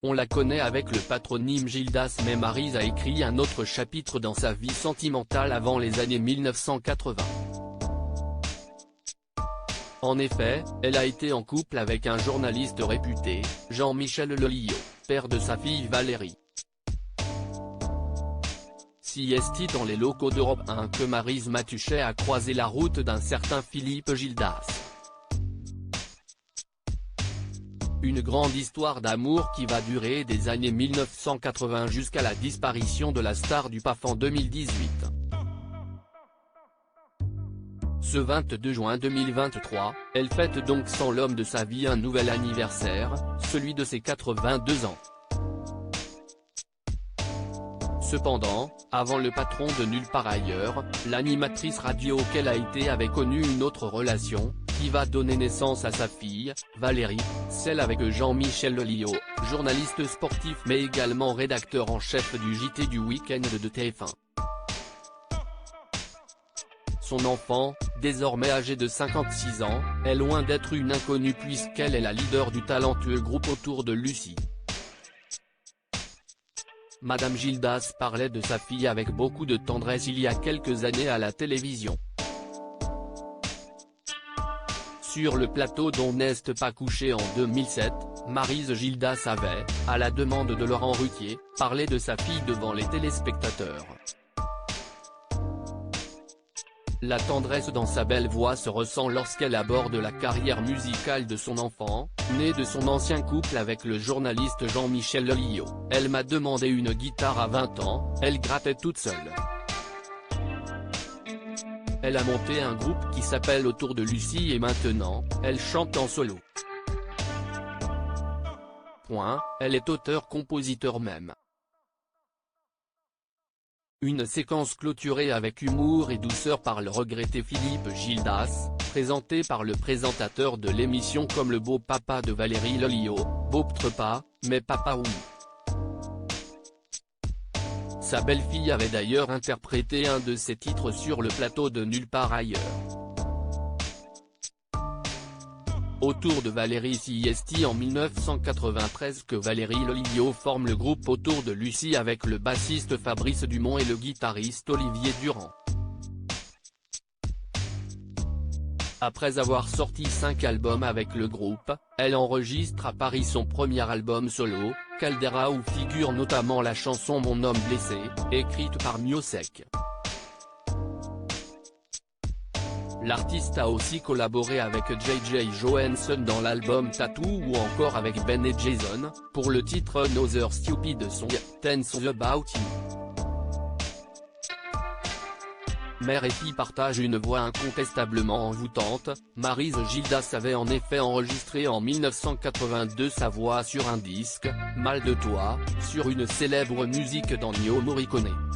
On la connaît avec le patronyme Gildas, mais Maryse a écrit un autre chapitre dans sa vie sentimentale avant les années 1980. En effet, elle a été en couple avec un journaliste réputé, Jean-Michel Lelio, père de sa fille Valérie. Si est dans les locaux d'Europe 1 que Maryse Mathuchet a croisé la route d'un certain Philippe Gildas. Une grande histoire d'amour qui va durer des années 1980 jusqu'à la disparition de la star du PAF en 2018. Ce 22 juin 2023, elle fête donc sans l'homme de sa vie un nouvel anniversaire, celui de ses 82 ans. Cependant, avant le patron de Nulle part ailleurs, l'animatrice radio qu'elle a été avait connu une autre relation, qui va donner naissance à sa fille, Valérie, celle avec Jean-Michel Lelio, journaliste sportif mais également rédacteur en chef du JT du week-end de TF1. Son enfant, désormais âgé de 56 ans, est loin d'être une inconnue puisqu'elle est la leader du talentueux groupe autour de Lucie. Madame Gildas parlait de sa fille avec beaucoup de tendresse il y a quelques années à la télévision. Sur le plateau d'On n'est pas couché en 2007, Maryse Gildas avait, à la demande de Laurent Ruquier, parlé de sa fille devant les téléspectateurs. La tendresse dans sa belle voix se ressent lorsqu'elle aborde la carrière musicale de son enfant, né de son ancien couple avec le journaliste Jean-Michel Lelio. Elle m'a demandé une guitare à 20 ans, elle grattait toute seule. Elle a monté un groupe qui s'appelle Autour de Lucie et maintenant, elle chante en solo. Elle est auteur-compositeur même. Une séquence clôturée avec humour et douceur par le regretté Philippe Gildas, présenté par le présentateur de l'émission comme le beau papa de Valérie Lelio, beau-ptre pas, mais papa oui. Sa belle-fille avait d'ailleurs interprété un de ses titres sur le plateau de Nulle part ailleurs. Autour de Valérie c'est en 1993 que Valérie Lelio forme le groupe Autour de Lucie avec le bassiste Fabrice Dumont et le guitariste Olivier Durand. Après avoir sorti 5 albums avec le groupe, elle enregistre à Paris son premier album solo, Caldera, où figure notamment la chanson Mon homme blessé, écrite par Miossec. L'artiste a aussi collaboré avec J.J. Johansson dans l'album Tattoo ou encore avec Ben et Jason, pour le titre Another Stupid Song, Tens About You. Mère et fille partagent une voix incontestablement envoûtante. Maryse Gildas avait en effet enregistré en 1982 sa voix sur un disque, Mal de toi, sur une célèbre musique d'Ennio Morricone.